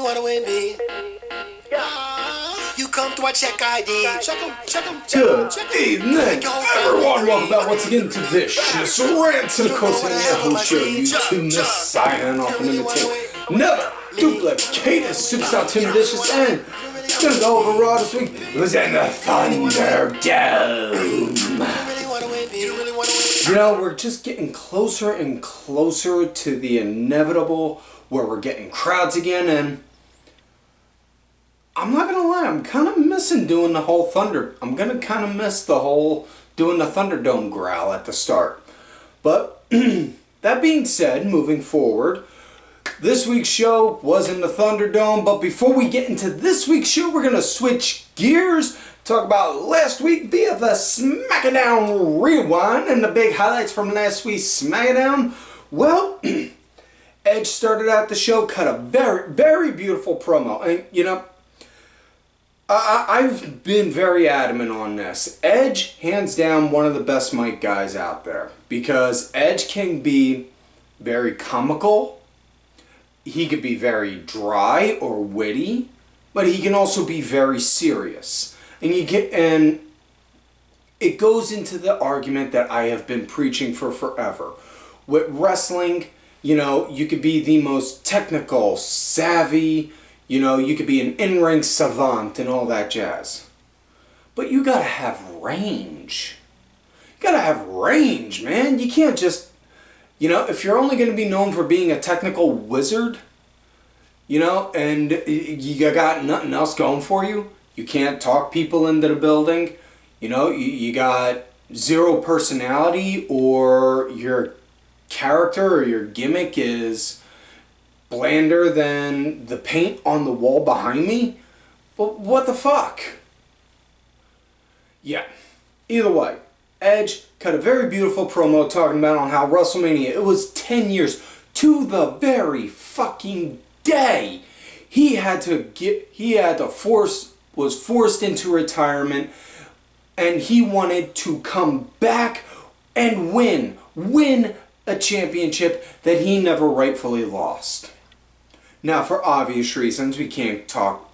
wanna win me. You come to a check ID. Good evening, everyone. Welcome back once again to this shit's rant to the coast and your host show. You two miss signing off and imitate another duplicated superstar Tim Dishes, and gonna go over Raw this week. It was in the ThunderDome. You know, we're just getting closer and closer to the inevitable where we're getting crowds again, and I'm not gonna lie, I'm kind of missing doing the whole I'm gonna kind of miss the whole doing the ThunderDome growl at the start. But that being said, moving forward, this week's show was in the ThunderDome. But before we get into this week's show, we're gonna switch gears, talk about last week via the SmackDown Rewind and the big highlights from last week's SmackDown. Well, Edge started out the show, cut a very, very beautiful promo, and you know, I've been very adamant on this. Edge, hands down, one of the best mic guys out there. Because Edge can be very comical. He could be very dry or witty. But he can also be very serious. And it goes into the argument that I have been preaching for forever. With wrestling, you know, you could be the most technical, savvy, you know, you could be an in-ring savant and all that jazz. But you gotta have range. You gotta have range, man. You can't just, you know, if you're only gonna be known for being a technical wizard, you know, and you got nothing else going for you, you can't talk people into the building, you know, you got zero personality, or your character or your gimmick is blander than the paint on the wall behind me? But what the fuck? Yeah. Either way, Edge cut a very beautiful promo talking about on how WrestleMania, it was 10 years to the very fucking day was forced into retirement, and he wanted to come back and win a championship that he never rightfully lost. Now, for obvious reasons, we can't talk,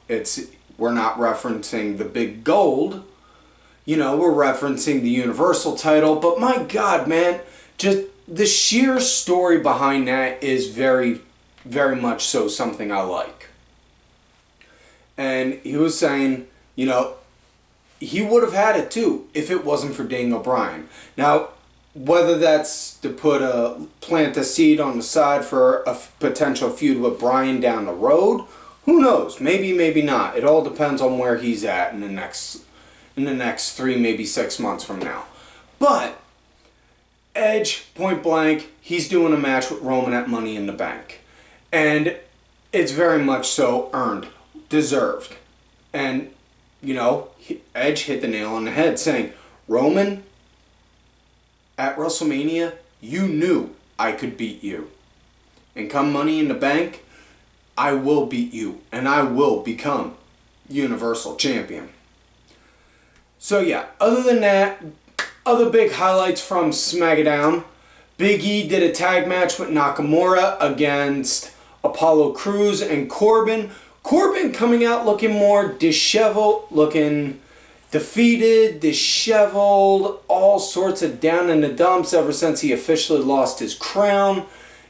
we're not referencing the big gold, you know, we're referencing the Universal title, but my God, man, just the sheer story behind that is very, very much so something I like. And he was saying, you know, he would have had it too if it wasn't for Daniel Bryan. Now, whether that's to plant a seed on the side for a potential feud with Bryan down the road, who knows? Maybe, maybe not. It all depends on where he's at in the next 3, maybe 6 months from now. But Edge, point blank, he's doing a match with Roman at Money in the Bank, and it's very much so earned, deserved, and you know, Edge hit the nail on the head, saying, Roman, at WrestleMania, you knew I could beat you. And come Money in the Bank, I will beat you. And I will become Universal Champion. So yeah, other than that, other big highlights from SmackDown. Big E did a tag match with Nakamura against Apollo Crews and Corbin. Corbin coming out looking more disheveled, looking defeated, disheveled, all sorts of down in the dumps ever since he officially lost his crown,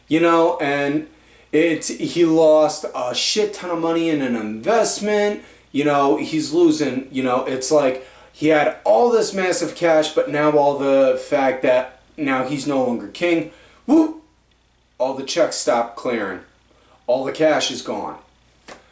you know, and he lost a shit ton of money in an investment, you know, he's losing, you know, it's like he had all this massive cash, but now all the fact that now he's no longer king, whoop, all the checks stopped clearing, all the cash is gone.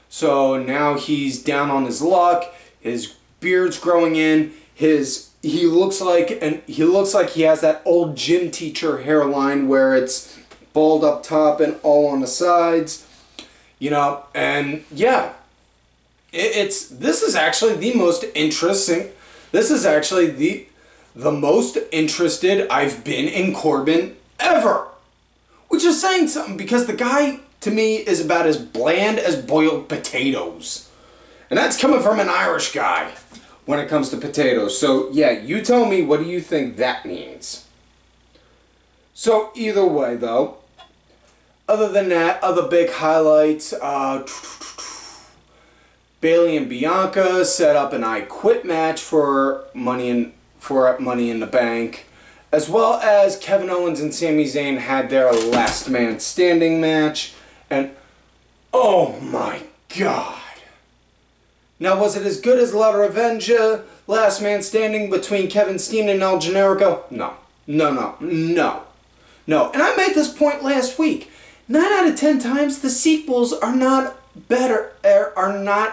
So now he's down on his luck, his beard's growing in, he looks like he has that old gym teacher hairline where it's bald up top and all on the sides, you know, and yeah, this is actually the most interesting, this is actually the most interested I've been in Corbin ever, which is saying something, because the guy to me is about as bland as boiled potatoes. And that's coming from an Irish guy when it comes to potatoes. So yeah, you tell me, what do you think that means? So either way though, other than that, other big highlights, Bayley and Bianca set up an I Quit match for Money in the Bank, as well as Kevin Owens and Sami Zayn had their last man standing match, and oh my god. Now, was it as good as La Revenja, last man standing between Kevin Steen and El Generico? No. And I made this point last week. 9 out of 10 times the sequels are not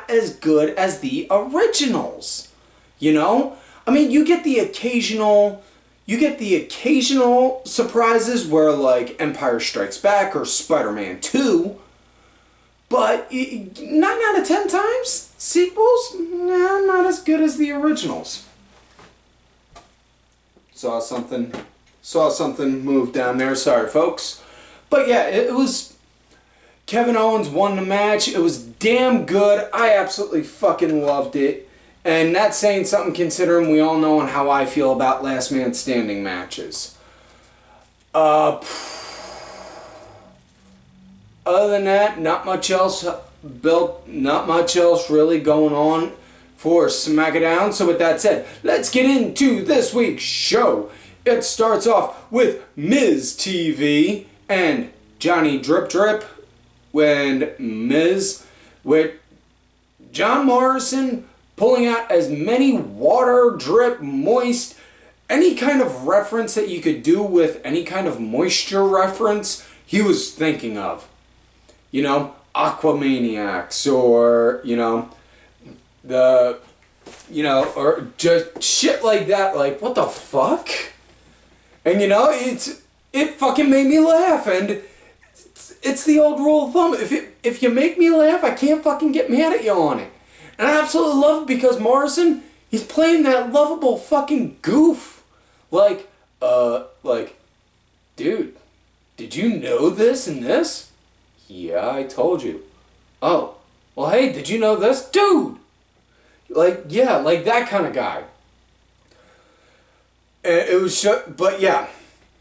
as good as the originals. You know? I mean, you get the occasional surprises where, like, Empire Strikes Back or Spider-Man 2, but 9 out of 10 times sequels, nah, not as good as the originals. Saw something move down there. Sorry, folks. But yeah, it was... Kevin Owens won the match. It was damn good. I absolutely fucking loved it. And that's saying something considering we all know how I feel about last man standing matches. Other than that, not much else really going on for SmackDown. So with that said, let's get into this week's show. It starts off with Miz TV and Johnny Drip Drip when Miz with John Morrison pulling out as many water drip moist, any kind of reference that you could do with any kind of moisture reference he was thinking of. You know, Aquamaniacs or, or just shit like that. Like, what the fuck? And it fucking made me laugh, and it's the old rule of thumb. If you make me laugh, I can't fucking get mad at you on it. And I absolutely love it because Morrison, he's playing that lovable fucking goof. Like, dude, did you know this and this? Yeah, I told you. Oh, well, hey, did you know this? Dude! Like, yeah, like that kind of guy. It was, but yeah,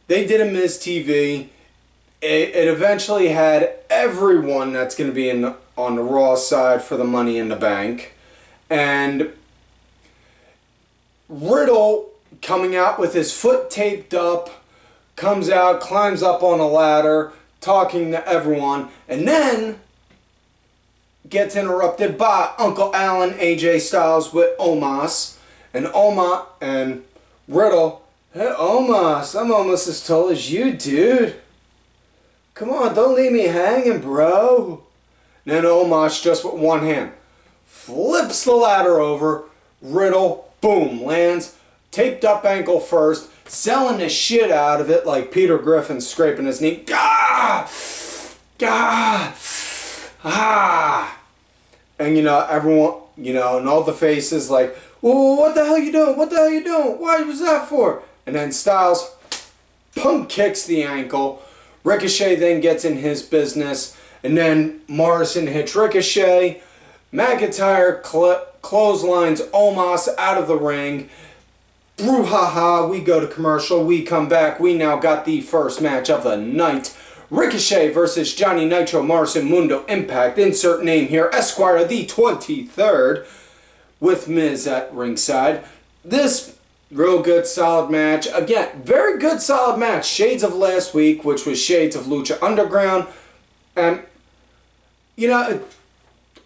they did a Miz TV. It eventually had everyone that's going to be on the Raw side for the Money in the Bank. And Riddle, coming out with his foot taped up, comes out, climbs up on a ladder, talking to everyone, and then gets interrupted by Uncle Alan AJ Styles with Omos. And Riddle, hey Omos, I'm almost as tall as you, dude. Come on, don't leave me hanging, bro. And then Omos, just with one hand, flips the ladder over. Riddle, boom, lands. Taped up ankle first. Selling the shit out of it like Peter Griffin scraping his knee. Gah! Gah! Ah! And everyone, and all the faces like, whoa, what the hell you doing? What the hell you doing? Why was that for? And then Styles pump kicks the ankle. Ricochet then gets in his business. And then Morrison hits Ricochet. McIntyre clotheslines Omos out of the ring. Brouhaha, we go to commercial. We come back. We now got the first match of the night. Ricochet versus Johnny Nitro Morrison Mundo Impact. Insert name here. Esquire the 23rd. With Miz at ringside. This real good solid match. Again, very good solid match. Shades of last week, which was shades of Lucha Underground. And,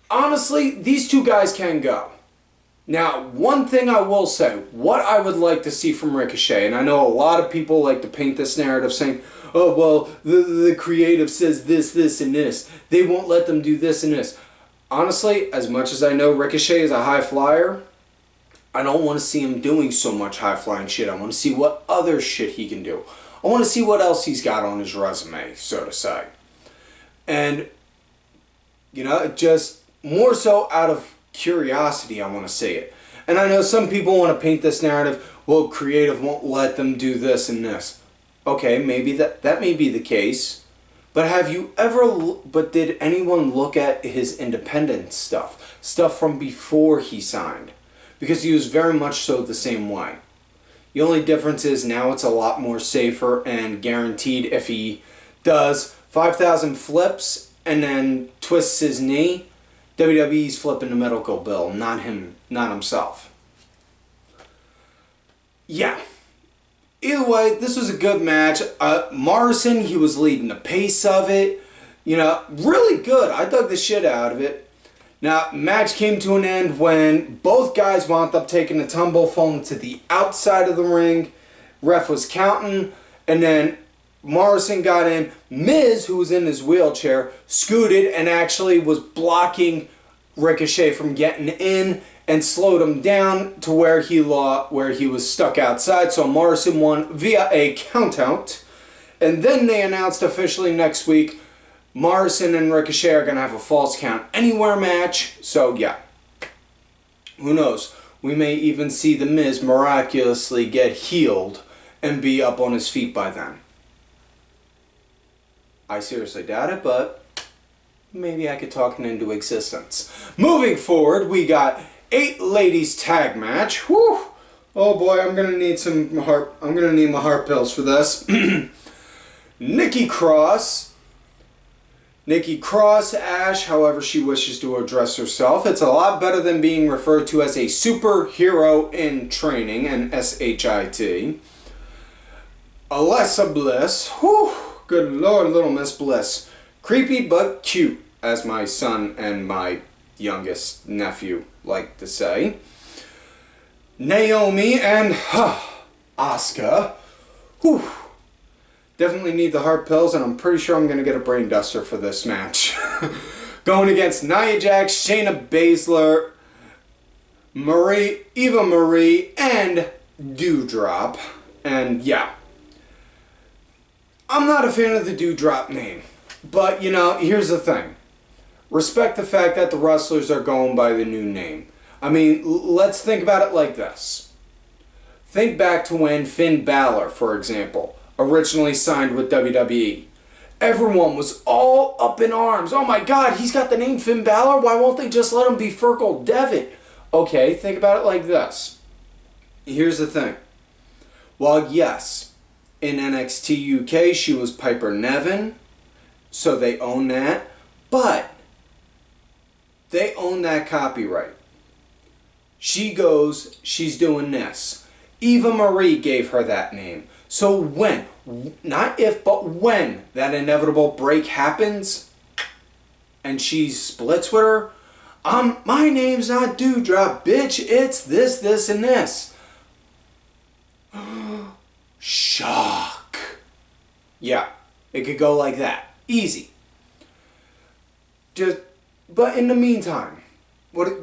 honestly, these two guys can go. Now, one thing I will say, what I would like to see from Ricochet, and I know a lot of people like to paint this narrative saying, oh, well, the creative says this, and this. They won't let them do this and this. Honestly, as much as I know Ricochet is a high flyer, I don't want to see him doing so much high flying shit. I want to see what other shit he can do. I want to see what else he's got on his resume, so to say. And, just more so out of curiosity, I want to see it. And I know some people want to paint this narrative, well, creative won't let them do this and this. Okay, maybe that may be the case. But did anyone look at his independent stuff? Stuff from before he signed? Because he was very much so the same way. The only difference is now it's a lot more safer and guaranteed if he does 5,000 flips and then twists his knee. WWE's flipping the medical bill, not himself. Yeah. Either way, this was a good match. Morrison, he was leading the pace of it. Really good. I dug the shit out of it. Now, match came to an end when both guys wound up taking a tumble, falling to the outside of the ring. Ref was counting, and then Morrison got in. Miz, who was in his wheelchair, scooted and actually was blocking Ricochet from getting in and slowed him down to where he was stuck outside. So Morrison won via a countout. And then they announced officially next week Morrison and Ricochet are going to have a false count anywhere match. So yeah, who knows? We may even see The Miz miraculously get healed and be up on his feet by then. I seriously doubt it, but maybe I could talk it into existence. Moving forward, we got 8 ladies tag match. Whew. Oh boy, I'm gonna need my heart pills for this. Nikki Cross, Ash, however she wishes to address herself. It's a lot better than being referred to as a superhero in training, an SHIT. Alexa Bliss. Whew. Good Lord, little Miss Bliss. Creepy but cute, as my son and my youngest nephew like to say. Naomi and Asuka. Whew. Definitely need the heart pills, and I'm pretty sure I'm going to get a brain duster for this match. Going against Nia Jax, Shayna Baszler, Eva Marie, and Doudrop. And yeah, I'm not a fan of the Doudrop name. But, here's the thing. Respect the fact that the wrestlers are going by the new name. I mean, let's think about it like this. Think back to when Finn Balor, for example, originally signed with WWE. Everyone was all up in arms. Oh my God, he's got the name Finn Balor? Why won't they just let him be Fergal Devitt? Okay, think about it like this. Here's the thing. While yes, in NXT UK she was Piper Niven, so they own that, but they own that copyright. She's doing this. Eva Marie gave her that name. So when, not if, but when that inevitable break happens and she splits with her, my name's not Doudrop, bitch, it's this, this, and this. Shock. Yeah, it could go like that. Easy. But in the meantime,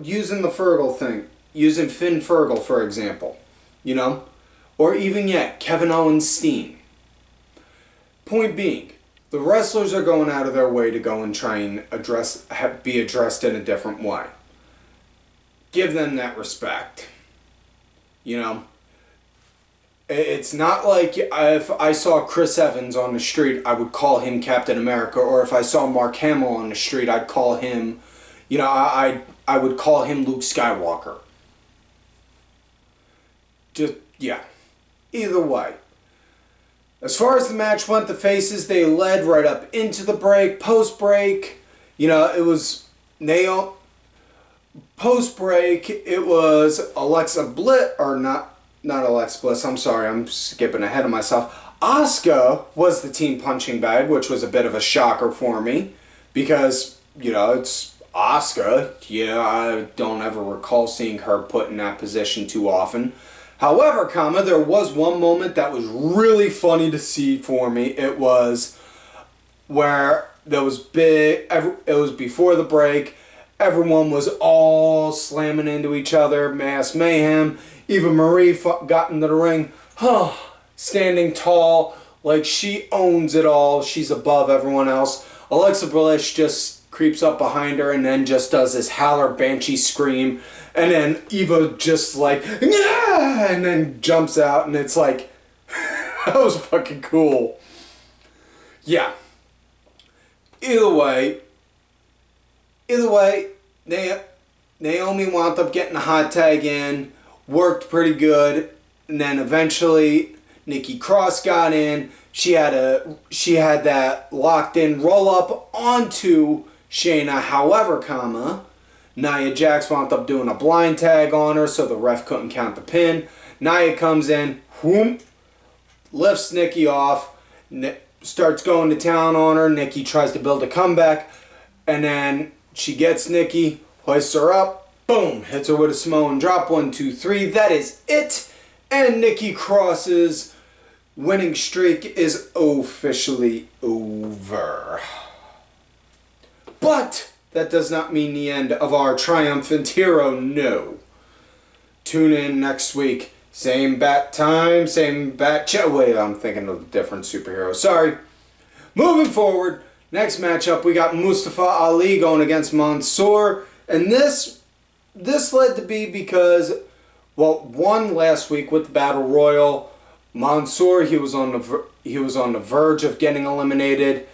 using the Fergal thing, using Finn Fergal, for example, or even yet, Kevin Owens Steen. Point being, the wrestlers are going out of their way to go and try and be addressed in a different way. Give them that respect. It's not like if I saw Chris Evans on the street, I would call him Captain America, or if I saw Mark Hamill on the street, I'd call him, I would call him Luke Skywalker. Yeah. Either way. As far as the match went, the faces, they led right up into the break. Post-break, it was post-break, it was Alexa Bliss, or not Alexa Bliss, I'm sorry, I'm skipping ahead of myself. Asuka was the team punching bag, which was a bit of a shocker for me, because, it's Asuka. I don't ever recall seeing her put in that position too often. However, there was one moment that was really funny to see for me. It was where it was before the break. Everyone was all slamming into each other, mass mayhem. Eva Marie got into the ring, standing tall, like she owns it all. She's above everyone else. Alexa Bliss just creeps up behind her and then just does this howler banshee scream. And then Eva just like, yeah, and then jumps out, and it's like, that was fucking cool. Yeah. Either way, Naomi wound up getting a hot tag in, worked pretty good, and then eventually Nikki Cross got in. She had that locked in roll up onto Shayna. However, Nia Jax wound up doing a blind tag on her, so the ref couldn't count the pin. Nia comes in, whoop, lifts Nikki off, starts going to town on her. Nikki tries to build a comeback, and then she gets Nikki, hoists her up, boom, hits her with a Samoan drop, 1, 2, 3. That is it. And Nikki Cross's winning streak is officially over. But that does not mean the end of our triumphant hero, no. Tune in next week. Same bat time, same bat wait, I'm thinking of a different superhero. Sorry. Moving forward, next matchup, we got Mustafa Ali going against Mansoor. And this led to be because, well, one last week with the Battle Royal, Mansoor, he was on the verge of getting eliminated.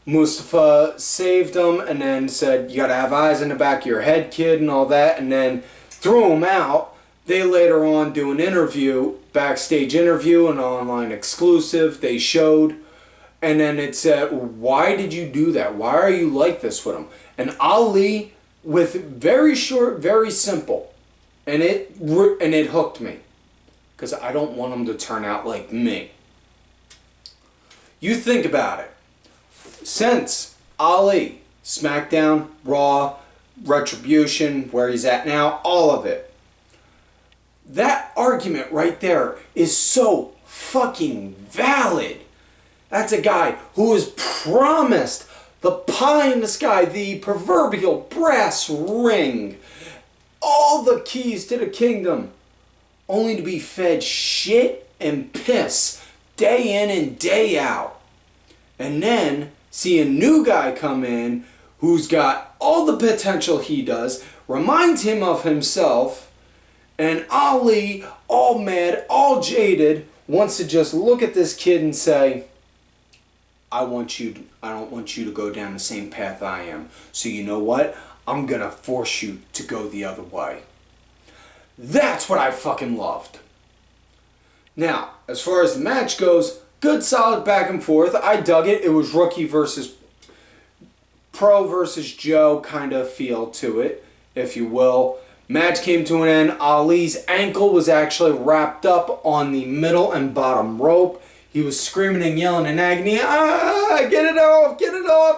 Mustafa saved him and then said, you gotta have eyes in the back of your head, kid, and all that, and then threw him out. They later on do an interview, backstage interview, an online exclusive, they showed, and then it said, why did you do that? Why are you like this with him? And Ali, with very short, very simple, and it hooked me, because I don't want him to turn out like me. You think about it. Since Ali, SmackDown, Raw, Retribution, where he's at now, all of it. That argument right there is so fucking valid. That's a guy who was promised the pie in the sky, the proverbial brass ring, all the keys to the kingdom, only to be fed shit and piss day in and day out. And then see a new guy come in who's got all the potential he does, reminds him of himself, and Ali, all mad, all jaded, wants to just look at this kid and say, I don't want you to go down the same path I am. So you know what? I'm gonna force you to go the other way. That's what I fucking loved. Now, as far as the match goes, good solid back and forth. I dug it. It was rookie versus pro versus Joe kind of feel to it, if you will. Match came to an end. Ali's ankle was actually wrapped up on the middle and bottom rope. He was screaming and yelling in agony, get it off,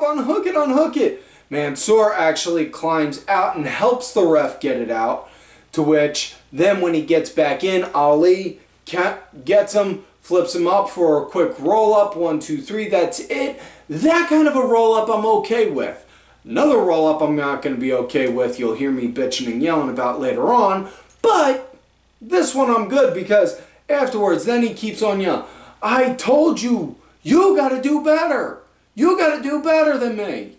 unhook it. Mansoor actually climbs out and helps the ref get it out, to which then when he gets back in, Ali gets him, flips him up for a quick roll-up, 1, 2, 3, that's it. That kind of a roll-up I'm okay with. Another roll-up I'm not going to be okay with, you'll hear me bitching and yelling about later on, but this one I'm good because afterwards, then he keeps on yelling, I told you, you got to do better. You got to do better than me.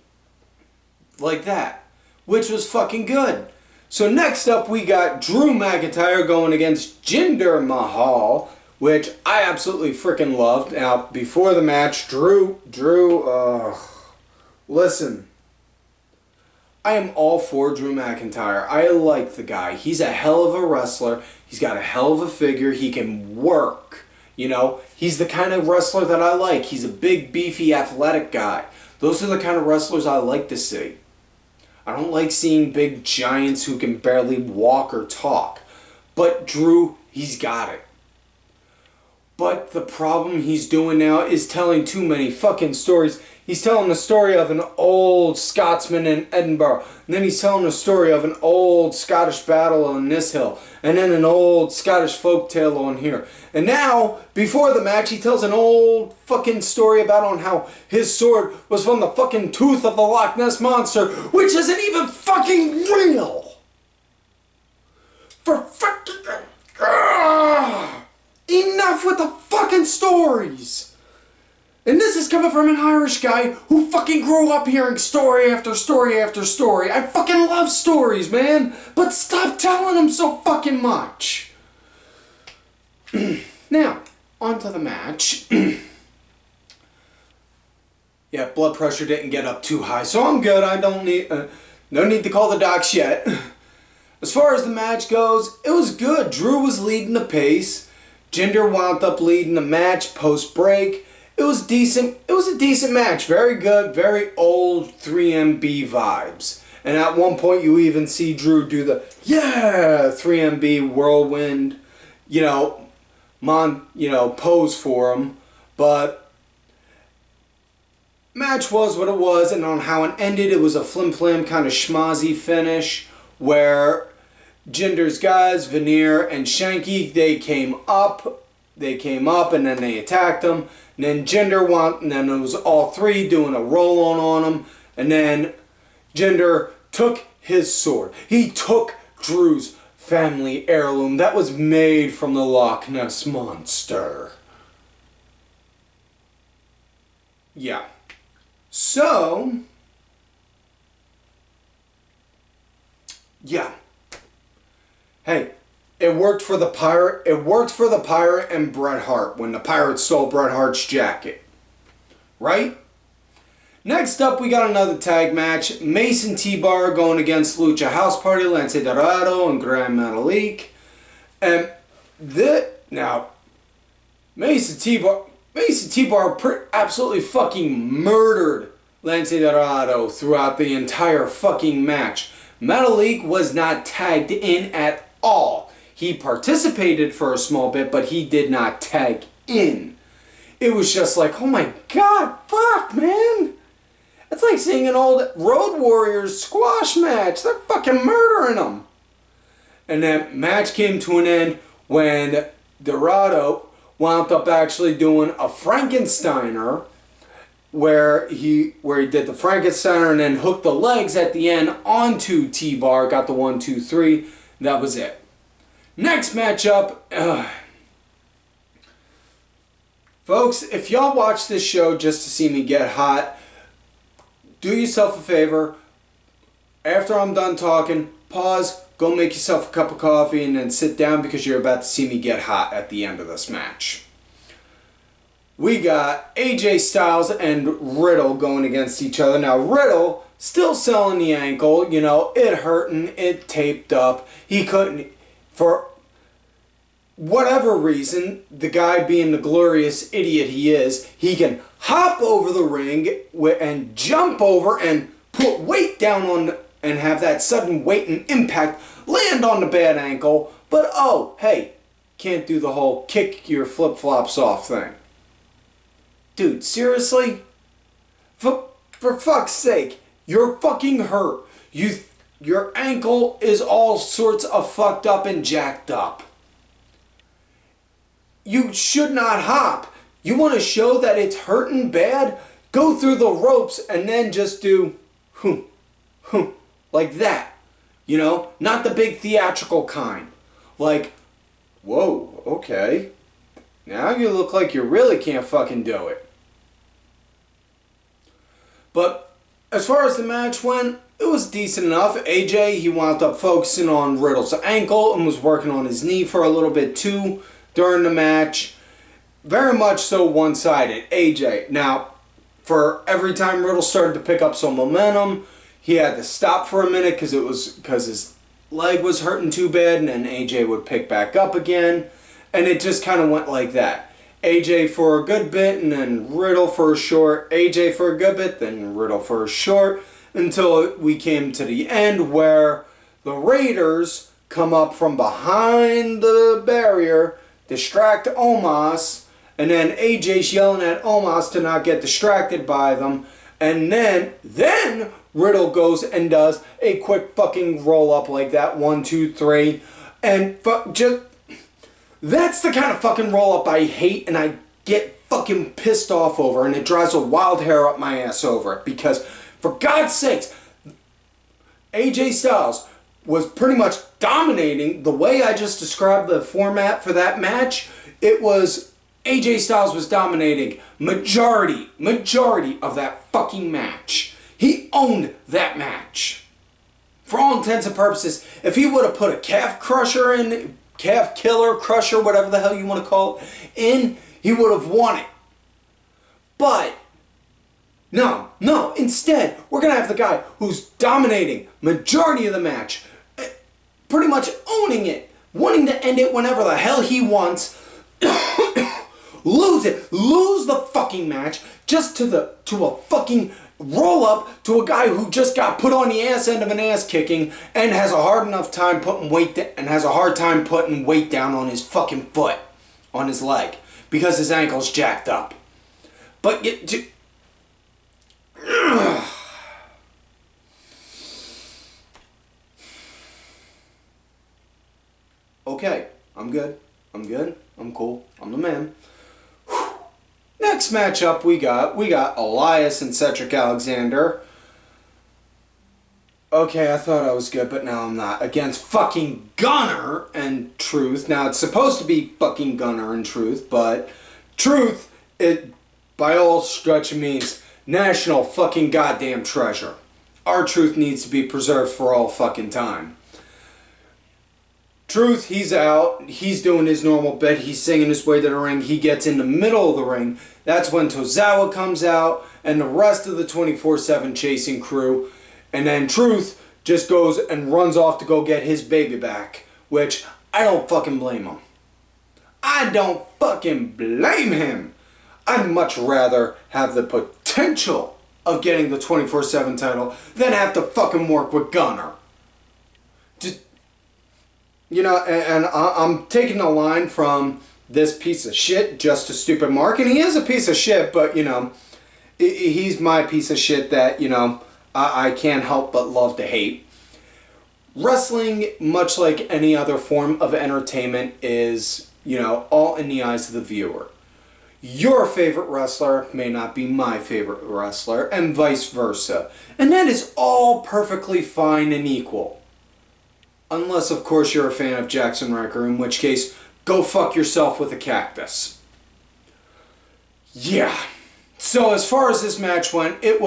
Like that, which was fucking good. So next up we got Drew McIntyre going against Jinder Mahal, which I absolutely freaking loved. Now, before the match, Drew, listen. I am all for Drew McIntyre. I like the guy. He's a hell of a wrestler. He's got a hell of a figure. He can work. You know, he's the kind of wrestler that I like. He's a big, beefy, athletic guy. Those are the kind of wrestlers I like to see. I don't like seeing big giants who can barely walk or talk. But Drew, he's got it. But the problem he's doing now is telling too many fucking stories. He's telling the story of an old Scotsman in Edinburgh. And then he's telling the story of an old Scottish battle on this hill. And then an old Scottish folktale on here. And now, before the match, he tells an old fucking story about on how his sword was from the fucking tooth of the Loch Ness Monster, which isn't even fucking real. For fucking... Enough with the fucking stories. And this is coming from an Irish guy who fucking grew up hearing story after story after story. I fucking love stories, man. But stop telling them so fucking much. Now, on to the match. Yeah, blood pressure didn't get up too high, so I'm good. I don't need... no need to call the docs yet. As far as the match goes, it was good. Drew was leading the pace. Jinder wound up leading the match post-break. It was decent. It was a decent match. Very good. Very old 3MB vibes. And at one point you even see Drew do the 3MB whirlwind, pose for him. But match was what it was, and on how it ended, it was a flim-flam kind of schmozzy finish where Jinder's guys, Veer and Shanky, they came up and then they attacked him. And then and then it was all three doing a roll-on on him. And then Jinder took his sword. He took Drew's family heirloom that was made from the Loch Ness Monster. Yeah. So, yeah. Hey, it worked for the Pirate. It worked for the Pirate and Bret Hart when the Pirate stole Bret Hart's jacket. Right? Next up, we got another tag match. Mace and T-Bar going against Lucha House Party, Lance Dorado and Gran Metalik. And now, Mace and T-Bar absolutely fucking murdered Lance Dorado throughout the entire fucking match. Metalik was not tagged in at all. He participated for a small bit, but he did not tag in. It was just like, oh my god, fuck, man. It's like seeing an old Road Warriors squash match. They're fucking murdering them. And that match came to an end when Dorado wound up actually doing a Frankensteiner where he did the Frankensteiner and then hooked the legs at the end onto T-Bar, got the 1, 2, 3. That was it. Next matchup. Folks, if y'all watch this show just to see me get hot, do yourself a favor. After I'm done talking, pause, go make yourself a cup of coffee, and then sit down because you're about to see me get hot at the end of this match. We got AJ Styles and Riddle going against each other. Now, Riddle still selling the ankle. It hurting, it taped up. He couldn't, for whatever reason, the guy being the glorious idiot he is, he can hop over the ring and jump over and put weight down on and have that sudden weight and impact land on the bad ankle. But oh, hey, can't do the whole kick your flip-flops off thing. Dude, seriously? For fuck's sake, you're fucking hurt. Your ankle is all sorts of fucked up and jacked up. You should not hop. You want to show that it's hurting bad? Go through the ropes and then just do like that. Not the big theatrical kind. Like, whoa, okay. Now you look like you really can't fucking do it. But as far as the match went, it was decent enough. AJ, he wound up focusing on Riddle's ankle and was working on his knee for a little bit too during the match. Very much so one-sided. AJ. Now, for every time Riddle started to pick up some momentum, he had to stop for a minute because his leg was hurting too bad, and then AJ would pick back up again. And it just kind of went like that. AJ for a good bit, and then Riddle for a short. AJ for a good bit, then Riddle for a short. Until we came to the end where the Raiders come up from behind the barrier, distract Omos, and then AJ's yelling at Omos to not get distracted by them. And then Riddle goes and does a quick fucking roll up like that. 1, 2, 3. And that's the kind of fucking roll up I hate and I get fucking pissed off over. And it drives a wild hair up my ass over it. Because, for God's sakes, AJ Styles was pretty much dominating the way I just described the format for that match. It was AJ Styles was dominating majority of that fucking match. He owned that match. For all intents and purposes, if he would have put a calf crusher in, calf killer, crusher, whatever the hell you want to call it, in, he would have won it. But no, instead, we're going to have the guy who's dominating majority of the match, pretty much owning it, wanting to end it whenever the hell he wants, lose the fucking match, just to a fucking roll up to a guy who just got put on the ass end of an ass kicking and has a hard enough time putting weight down on his fucking foot, on his leg, because his ankle's jacked up. But okay, I'm good. I'm cool. I'm the man. Whew. Next matchup we got Elias and Cedric Alexander. Okay, I thought I was good, but now I'm not. Against fucking Gunner and Truth. Now, it's supposed to be fucking Gunner and Truth, but Truth, it by all stretch means national fucking goddamn treasure. Our Truth needs to be preserved for all fucking time. Truth, he's out. He's doing his normal bit. He's singing his way to the ring. He gets in the middle of the ring. That's when Tozawa comes out and the rest of the 24/7 chasing crew. And then Truth just goes and runs off to go get his baby back. Which, I don't fucking blame him. I don't fucking blame him. I'd much rather have the potential of getting the 24/7 title than have to fucking work with Gunner. Just, you know, and I'm taking a line from this piece of shit, Just a Stupid Mark, and he is a piece of shit, but, you know, he's my piece of shit that, you know, I can't help but love to hate. Wrestling, much like any other form of entertainment, is, you know, all in the eyes of the viewer. Your favorite wrestler may not be my favorite wrestler, and vice versa. And that is all perfectly fine and equal. Unless, of course, you're a fan of Jaxson Ryker, in which case, go fuck yourself with a cactus. Yeah. So as far as this match went, it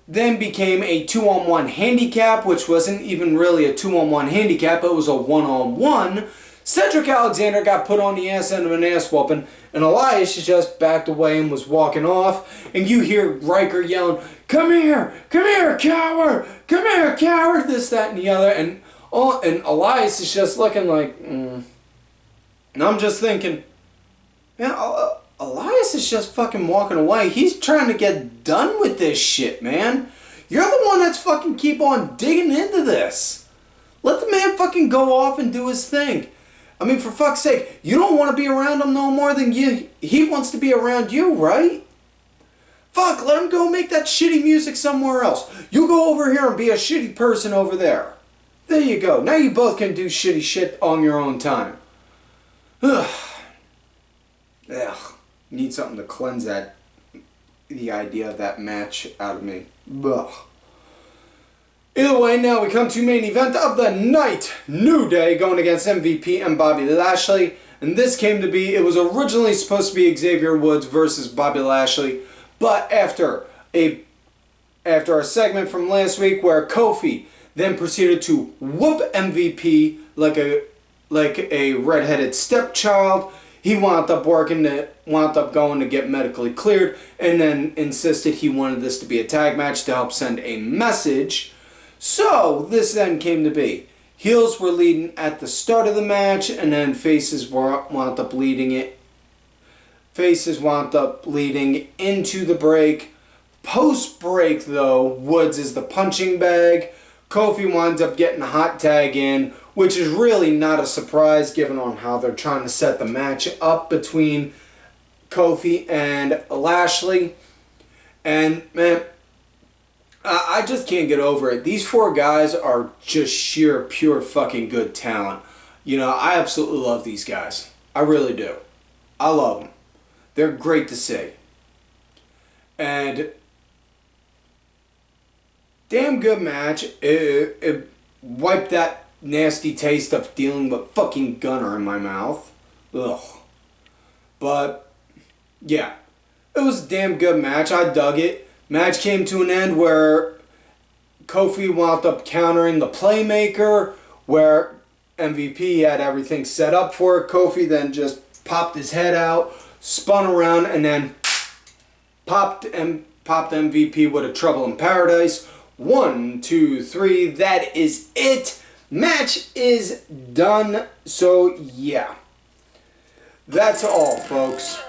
then became a 2-on-1 handicap, which wasn't even really a 2-on-1 handicap, it was a 1-on-1. Cedric Alexander got put on the ass end of an ass whooping, and Elias just backed away and was walking off, and you hear Ryker yelling, come here, coward, come here, coward, this, that, and the other, and Elias is just looking like, And I'm just thinking, yeah, Elias is just fucking walking away. He's trying to get done with this shit, man. You're the one that's fucking keep on digging into this. Let the man fucking go off and do his thing. I mean, for fuck's sake, you don't want to be around him no more than he wants to be around you, right? Fuck, let him go make that shitty music somewhere else. You go over here and be a shitty person over there. There you go. Now you both can do shitty shit on your own time. Ugh. Need something to cleanse the idea of that match out of me. Ugh. Either way, now we come to main event of the night. New Day going against MVP and Bobby Lashley. And this came to be, it was originally supposed to be Xavier Woods versus Bobby Lashley. But after a segment from last week where Kofi then proceeded to whoop MVP like a redheaded stepchild, he wound up going to get medically cleared and then insisted he wanted this to be a tag match to help send a message. So, this then came to be. Heels were leading at the start of the match, and then faces wound up leading into the break. Post-break, though, Woods is the punching bag. Kofi winds up getting a hot tag in, which is really not a surprise given on how they're trying to set the match up between Kofi and Lashley. And, man, I just can't get over it. These four guys are just sheer, pure fucking good talent. You know, I absolutely love these guys. I really do. I love them. They're great to see. And damn good match. It wiped that nasty taste of dealing with fucking Gunner in my mouth. Ugh. But, yeah. It was a damn good match. I dug it. Match came to an end where Kofi wound up countering the Playmaker, where MVP had everything set up for it. Kofi then just popped his head out, spun around, and then popped MVP with a Trouble in Paradise. 1, 2, 3, that is it. Match is done. So, yeah. That's all, folks.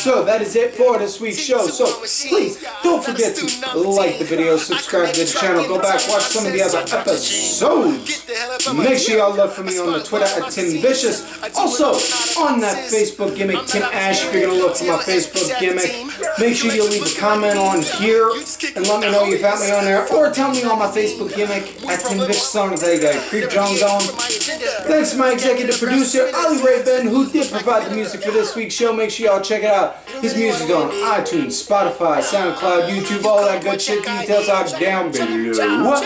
So that is it for this week's show. So please don't forget to like the video, subscribe to the channel, go back, watch some of the other episodes. Make sure y'all look for me on the Twitter at Tim Vicious. Also on that Facebook gimmick, Tim Ash. If you're gonna look for my Facebook gimmick, make sure you leave a comment on here and let me know you found me on there, or tell me on my Facebook gimmick at Tim Vicious on there. You got Creep Jones on. Thanks to my executive producer, Ali Ray Ben, who did provide the music for this week's show. Make sure y'all check it out. His music's on iTunes, Spotify, SoundCloud, YouTube, all that good shit. Details are down below.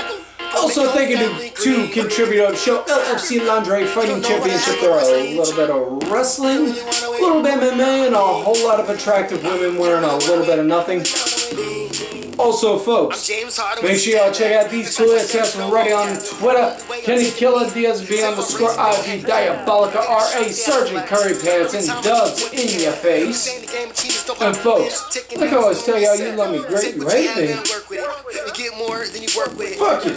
Also, thank you to two contributors of the show, LFC Lingerie Fighting Championship. There are a little bit of wrestling, a little bit of MMA, and a whole lot of attractive women wearing a little bit of nothing. Also, folks, make sure y'all check out these two accounts already on Twitter. Kenny Killer, DSB_IV, Diabolica, RA, Sergeant Curry Pants, and Dubs in your face. And folks, like I always tell y'all, you love me great, you hate me. Fuck you.